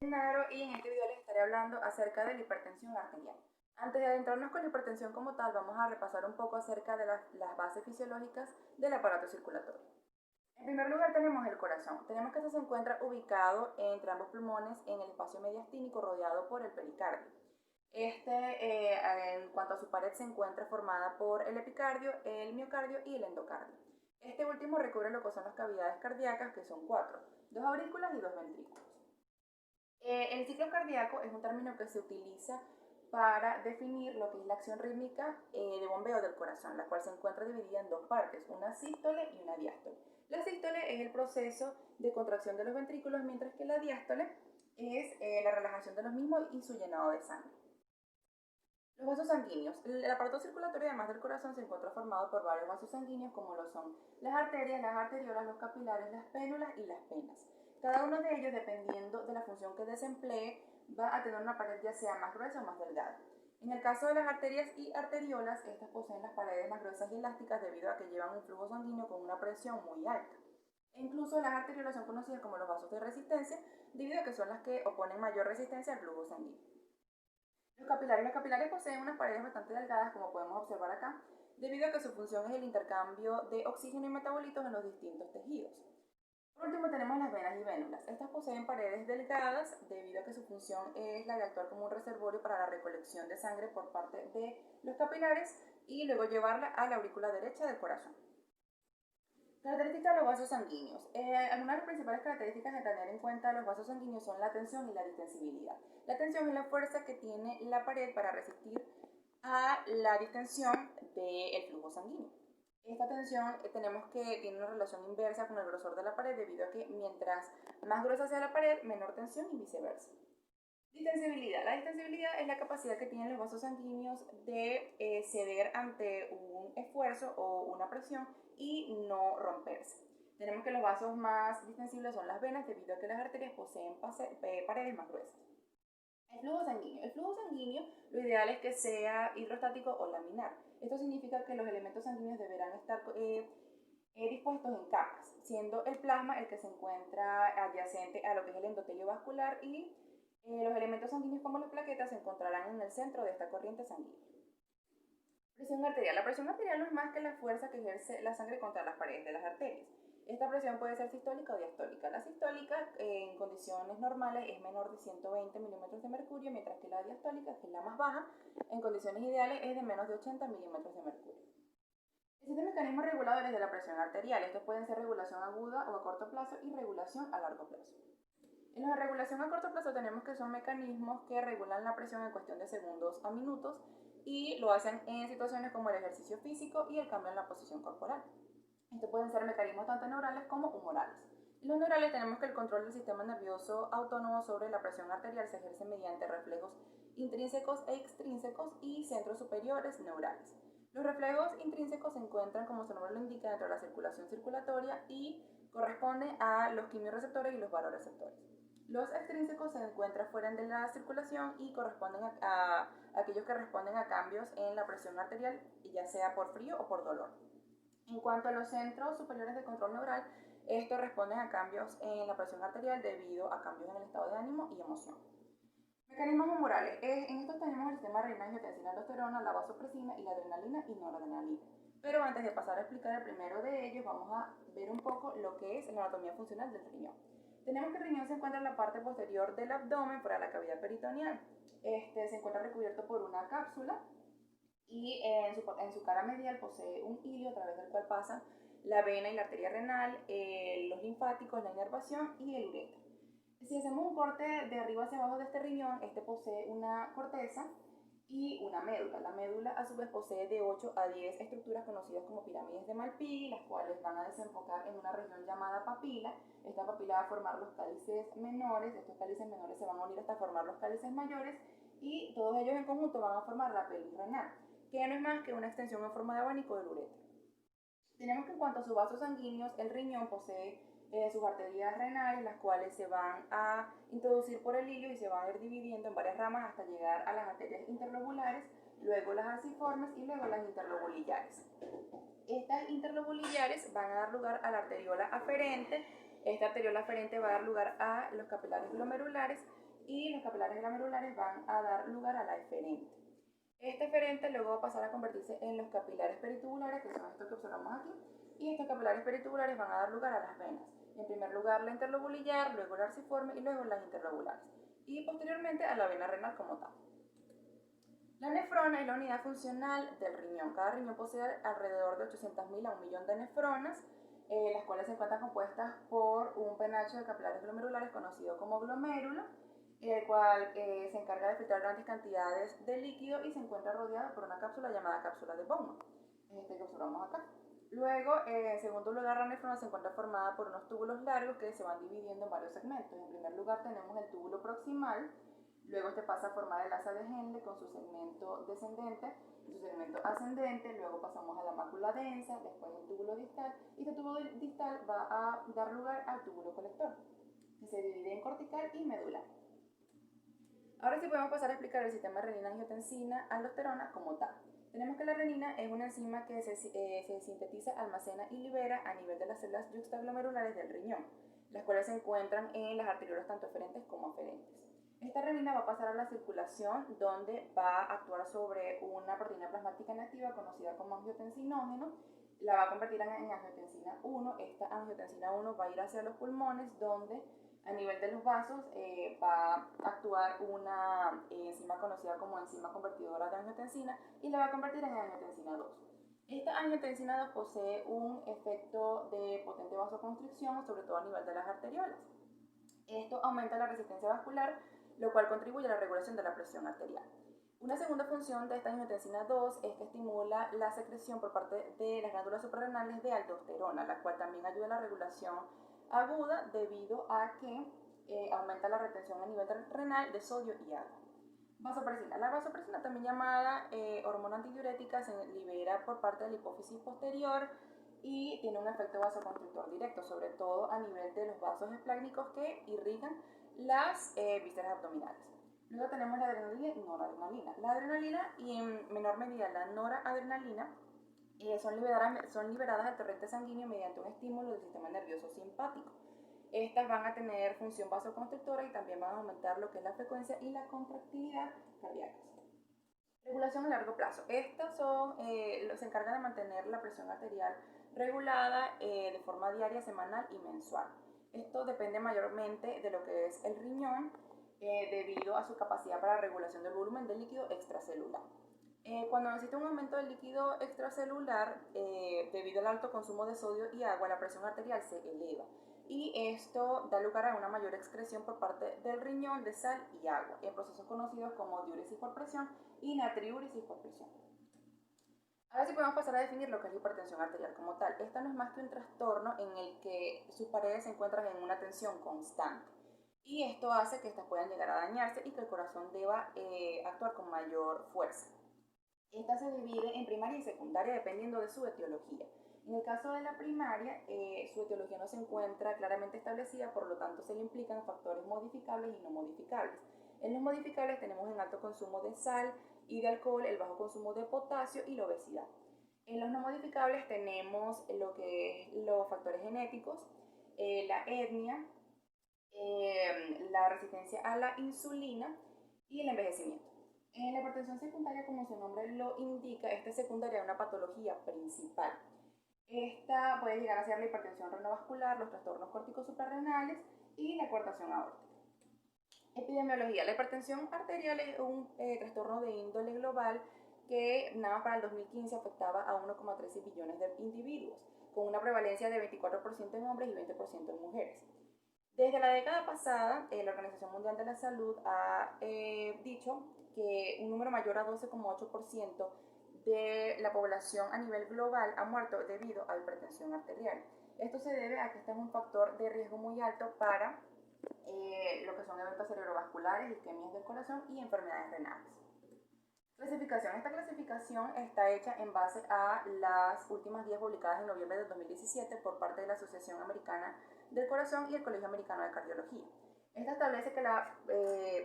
Naro y en este video les estaré hablando acerca de la hipertensión arterial. Antes de adentrarnos con la hipertensión como tal, vamos a repasar un poco acerca de las bases fisiológicas del aparato circulatorio. En primer lugar tenemos el corazón. Tenemos que este se encuentra ubicado entre ambos pulmones en el espacio mediastínico rodeado por el pericardio. En cuanto a su pared, se encuentra formada por el epicardio, el miocardio y el endocardio. Este último recubre lo que son las cavidades cardíacas, que son cuatro, dos aurículas y dos ventrículos. El ciclo cardíaco es un término que se utiliza para definir lo que es la acción rítmica de bombeo del corazón, la cual se encuentra dividida en dos partes, una sístole y una diástole. La sístole es el proceso de contracción de los ventrículos, mientras que la diástole es la relajación de los mismos y su llenado de sangre. Los vasos sanguíneos. El aparato circulatorio, además del corazón, se encuentra formado por varios vasos sanguíneos, como lo son las arterias, las arteriolas, los capilares, las pénulas y las venas. Cada uno de ellos, dependiendo de la función que desemplee, va a tener una pared ya sea más gruesa o más delgada. En el caso de las arterias y arteriolas, estas poseen las paredes más gruesas y elásticas debido a que llevan un flujo sanguíneo con una presión muy alta. E incluso las arteriolas son conocidas como los vasos de resistencia, debido a que son las que oponen mayor resistencia al flujo sanguíneo. Los capilares poseen unas paredes bastante delgadas, como podemos observar acá, debido a que su función es el intercambio de oxígeno y metabolitos en los distintos tejidos. Por último tenemos las venas y vénulas. Estas poseen paredes delgadas debido a que su función es la de actuar como un reservorio para la recolección de sangre por parte de los capilares y luego llevarla a la aurícula derecha del corazón. Características de los vasos sanguíneos. Algunas de las principales características a tener en cuenta de los vasos sanguíneos son la tensión y la distensibilidad. La tensión es la fuerza que tiene la pared para resistir a la distensión del flujo sanguíneo. Esta tensión tenemos que tiene una relación inversa con el grosor de la pared, debido a que mientras más gruesa sea la pared, menor tensión y viceversa. Distensibilidad. La distensibilidad es la capacidad que tienen los vasos sanguíneos de ceder ante un esfuerzo o una presión y no romperse. Tenemos que los vasos más distensibles son las venas, debido a que las arterias poseen paredes más gruesas. El flujo sanguíneo. El flujo sanguíneo, lo ideal es que sea hidrostático o laminar. Esto significa que los elementos sanguíneos deberán estar dispuestos en capas, siendo el plasma el que se encuentra adyacente a lo que es el endotelio vascular y los elementos sanguíneos como las plaquetas se encontrarán en el centro de esta corriente sanguínea. Presión arterial. La presión arterial no es más que la fuerza que ejerce la sangre contra las paredes de las arterias. Esta presión puede ser sistólica o diastólica. La sistólica en condiciones normales es menor de 120 milímetros de mercurio, mientras que la diastólica, que es la más baja, en condiciones ideales es de menos de 80 milímetros de mercurio. Existen mecanismos reguladores de la presión arterial. Estos pueden ser regulación aguda o a corto plazo y regulación a largo plazo. En la regulación a corto plazo tenemos que son mecanismos que regulan la presión en cuestión de segundos a minutos y lo hacen en situaciones como el ejercicio físico y el cambio en la posición corporal. Estos pueden ser mecanismos tanto neurales como humorales. En los neurales tenemos que el control del sistema nervioso autónomo sobre la presión arterial se ejerce mediante reflejos intrínsecos e extrínsecos y centros superiores neurales. Los reflejos intrínsecos se encuentran, como su nombre lo indica, dentro de la circulación circulatoria y corresponden a los quimiorreceptores y los vasoreceptores. Los extrínsecos se encuentran fuera de la circulación y corresponden a aquellos que responden a cambios en la presión arterial, ya sea por frío o por dolor. En cuanto a los centros superiores de control neural, estos responden a cambios en la presión arterial debido a cambios en el estado de ánimo y emoción. Mecanismos humorales. En estos tenemos el sistema renina, angiotensina, aldosterona, la vasopresina y la adrenalina y noradrenalina. Pero antes de pasar a explicar el primero de ellos, vamos a ver un poco lo que es la anatomía funcional del riñón. Tenemos que el riñón se encuentra en la parte posterior del abdomen, fuera de la cavidad peritoneal. Se encuentra recubierto por una cápsula y en su cara medial posee un hilio a través del cual pasan la vena y la arteria renal, los linfáticos, la inervación y el uretra. Si hacemos un corte de arriba hacia abajo de este riñón, este posee una corteza y una médula. La médula a su vez posee de 8 a 10 estructuras conocidas como pirámides de Malpighi, las cuales van a desembocar en una región llamada papila. Esta papila va a formar los cálices menores, estos cálices menores se van a unir hasta formar los cálices mayores y todos ellos en conjunto van a formar la pelvis renal, que no es más que una extensión en forma de abanico del uretra. Tenemos que en cuanto a sus vasos sanguíneos, el riñón posee sus arterias renales, las cuales se van a introducir por el hilio y se van a ir dividiendo en varias ramas hasta llegar a las arterias interlobulares, luego las arciformes y luego las interlobulillares. Estas interlobulillares van a dar lugar a la arteriola aferente. Esta arteriola aferente va a dar lugar a los capilares glomerulares y los capilares glomerulares van a dar lugar a la eferente. Este eferente luego va a pasar a convertirse en los capilares peritubulares, que son estos que observamos aquí, y estos capilares peritubulares van a dar lugar a las venas. En primer lugar la interlobulillar, luego la arciforme y luego las interlobulares, y posteriormente a la vena renal como tal. La nefrona es la unidad funcional del riñón. Cada riñón posee alrededor de 800.000 a 1.000.000 de nefronas, las cuales se encuentran compuestas por un penacho de capilares glomerulares conocido como glomérulo, el cual se encarga de filtrar grandes cantidades de líquido y se encuentra rodeado por una cápsula llamada cápsula de Bowman, que observamos acá. Luego, en segundo lugar, la nefrona se encuentra formada por unos túbulos largos que se van dividiendo en varios segmentos. En primer lugar tenemos el túbulo proximal, luego este pasa a formar el asa de Henle con su segmento descendente y su segmento ascendente, luego pasamos a la mácula densa, después el túbulo distal, y este túbulo distal va a dar lugar al túbulo colector, que se divide en cortical y medular. Ahora sí podemos pasar a explicar el sistema renina-angiotensina-aldosterona como tal. Tenemos que la renina es una enzima que se sintetiza, almacena y libera a nivel de las células yuxtaglomerulares del riñón, las cuales se encuentran en las arteriolas tanto eferentes como aferentes. Esta renina va a pasar a la circulación, donde va a actuar sobre una proteína plasmática inactiva conocida como angiotensinógeno, la va a convertir en angiotensina 1. Esta angiotensina 1 va a ir hacia los pulmones, donde a nivel de los vasos va a actuar una enzima conocida como enzima convertidora de angiotensina y la va a convertir en angiotensina 2. Esta angiotensina 2 posee un efecto de potente vasoconstricción, sobre todo a nivel de las arteriolas. Esto aumenta la resistencia vascular, lo cual contribuye a la regulación de la presión arterial. Una segunda función de esta angiotensina 2 es que estimula la secreción por parte de las glándulas suprarrenales de aldosterona, la cual también ayuda a la regulación aguda debido a que aumenta la retención a nivel renal de sodio y agua. Vasopresina. La vasopresina, también llamada hormona antidiurética, se libera por parte de la hipófisis posterior y tiene un efecto vasoconstrictor directo, sobre todo a nivel de los vasos esplácnicos que irrigan las vísceras abdominales. Luego tenemos la adrenalina y noradrenalina. La adrenalina y en menor medida la noradrenalina son liberadas al torrente sanguíneo mediante un estímulo del sistema nervioso simpático. Estas van a tener función vasoconstrictora y también van a aumentar lo que es la frecuencia y la contractilidad cardíacas. Regulación a largo plazo. Estas se encargan de mantener la presión arterial regulada de forma diaria, semanal y mensual. Esto depende mayormente de lo que es el riñón, debido a su capacidad para la regulación del volumen del líquido extracelular. Cuando existe un aumento del líquido extracelular, debido al alto consumo de sodio y agua, la presión arterial se eleva. Y esto da lugar a una mayor excreción por parte del riñón de sal y agua, en procesos conocidos como diuresis por presión y natriúresis por presión. Ahora sí podemos pasar a definir lo que es la hipertensión arterial como tal. Esta no es más que un trastorno en el que sus paredes se encuentran en una tensión constante. Y esto hace que estas puedan llegar a dañarse y que el corazón deba actuar con mayor fuerza. Esta se divide en primaria y secundaria dependiendo de su etiología. En el caso de la primaria, su etiología no se encuentra claramente establecida, por lo tanto se le implican factores modificables y no modificables. En los modificables tenemos el alto consumo de sal y de alcohol, el bajo consumo de potasio y la obesidad. En los no modificables tenemos lo que es los factores genéticos, la etnia, la resistencia a la insulina y el envejecimiento. En la hipertensión secundaria, como su nombre lo indica, esta es secundaria a una patología principal. Esta puede llegar a ser la hipertensión renovascular, los trastornos córticos suprarrenales y la coartación aórtica. Epidemiología. La hipertensión arterial es un trastorno de índole global que nada más para el 2015 afectaba a 1,13 billones de individuos, con una prevalencia de 24% en hombres y 20% en mujeres. Desde la década pasada, la Organización Mundial de la Salud ha dicho que un número mayor a 12,8% de la población a nivel global ha muerto debido a hipertensión arterial. Esto se debe a que este es un factor de riesgo muy alto para lo que son eventos cerebrovasculares, isquemias del corazón y enfermedades renales. Clasificación. Esta clasificación está hecha en base a las últimas guías publicadas en noviembre de 2017 por parte de la Asociación Americana del Corazón y el Colegio Americano de Cardiología. Esta establece que la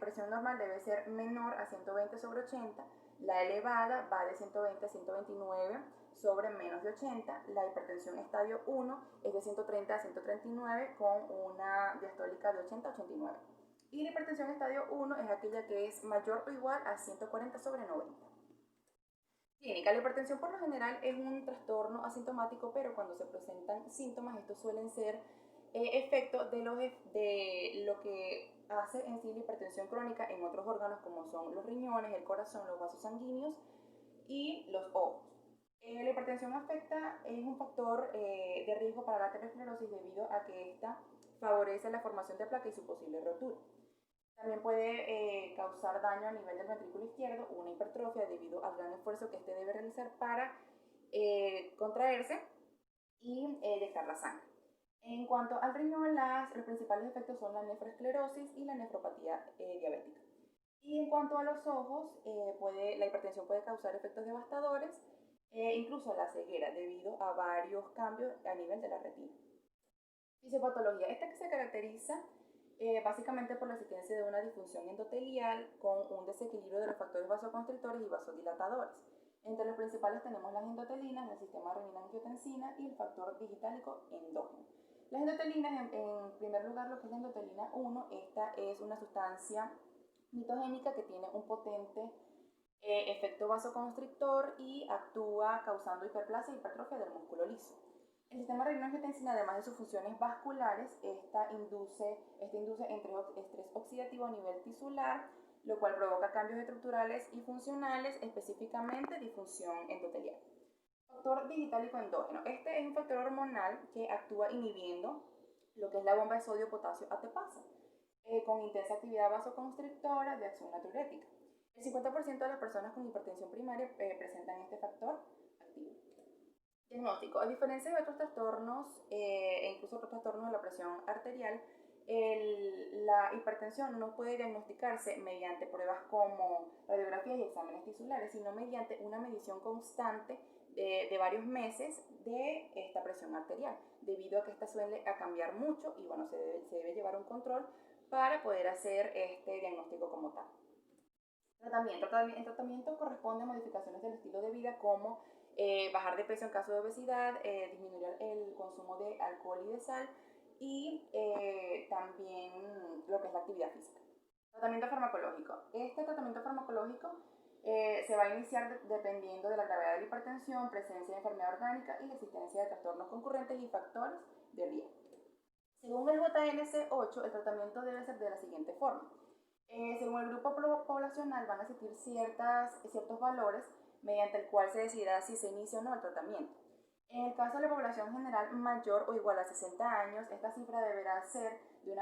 presión normal debe ser menor a 120/80, la elevada va de 120 a 129 sobre menos de 80, la hipertensión estadio 1 es de 130 a 139 con una diastólica de 80 a 89. Y la hipertensión estadio 1 es aquella que es mayor o igual a 140/90. Clínica. La hipertensión por lo general es un trastorno asintomático, pero cuando se presentan síntomas, estos suelen ser efectos de lo que hace en sí la hipertensión crónica en otros órganos como son los riñones, el corazón, los vasos sanguíneos y los ojos. La hipertensión afecta, es un factor de riesgo para la aterosclerosis debido a que esta favorece la formación de placa y su posible rotura. También puede causar daño a nivel del ventrículo izquierdo, una hipertrofia debido al gran esfuerzo que éste debe realizar para contraerse y eyectar la sangre. En cuanto al riñón, los principales efectos son la nefroesclerosis y la nefropatía diabética. Y en cuanto a los ojos, la hipertensión puede causar efectos devastadores, incluso la ceguera, debido a varios cambios a nivel de la retina. Fisiopatología. Esta que se caracteriza básicamente por la existencia de una disfunción endotelial con un desequilibrio de los factores vasoconstrictores y vasodilatadores. Entre los principales tenemos las endotelinas, el sistema renina-angiotensina y el factor digitálico endógeno. Las endotelinas, en primer lugar, lo que es la endotelina 1, esta es una sustancia mitogénica que tiene un potente efecto vasoconstrictor y actúa causando hiperplasia e hipertrofia del músculo liso. El sistema renina-angiotensina, además de sus funciones vasculares, esta induce estrés oxidativo a nivel tisular, lo cual provoca cambios estructurales y funcionales, específicamente disfunción endotelial. Factor digitálico endógeno. Este es un factor hormonal que actúa inhibiendo lo que es la bomba de sodio-potasio ATPasa, con intensa actividad vasoconstrictora de acción natriurética. El 50% de las personas con hipertensión primaria presentan este factor activo. Diagnóstico. A diferencia de otros trastornos e incluso otros trastornos de la presión arterial, la hipertensión no puede diagnosticarse mediante pruebas como radiografías y exámenes tisulares, sino mediante una medición constante de varios meses de esta presión arterial, debido a que esta suele cambiar mucho y bueno, se debe llevar un control para poder hacer este diagnóstico como tal. El tratamiento corresponde a modificaciones del estilo de vida como bajar de peso en caso de obesidad, disminuir el consumo de alcohol y de sal y también lo que es la actividad física. Tratamiento farmacológico. Este tratamiento farmacológico se va a iniciar dependiendo de la gravedad de la hipertensión, presencia de enfermedad orgánica y la existencia de trastornos concurrentes y factores de riesgo. Según el JNC8, el tratamiento debe ser de la siguiente forma. Según el grupo poblacional van a existir ciertos valores mediante el cual se decidirá si se inicia o no el tratamiento. En el caso de la población general mayor o igual a 60 años, esta cifra deberá ser de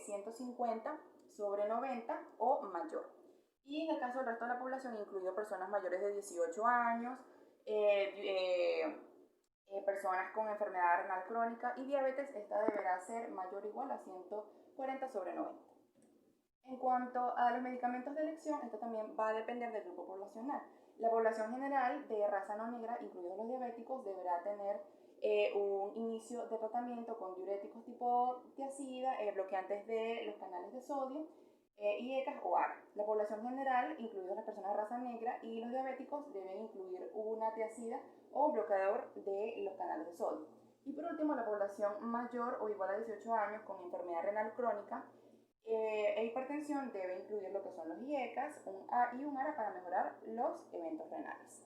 150/90 o mayor. Y en el caso del resto de la población, incluido personas mayores de 18 años, personas con enfermedad renal crónica y diabetes, esta deberá ser mayor o igual a 140/90. En cuanto a los medicamentos de elección, esto también va a depender del grupo poblacional. La población general de raza no negra, incluidos los diabéticos, deberá tener un inicio de tratamiento con diuréticos tipo tiazida, bloqueantes de los canales de sodio y ECAS o ARA. La población general, incluidos las personas de raza negra y los diabéticos, deben incluir una tiazida o un bloqueador de los canales de sodio. Y por último, la población mayor o igual a 18 años con enfermedad renal crónica e hipertensión debe incluir lo que son los IECAS y un ARA para mejorar los eventos renales.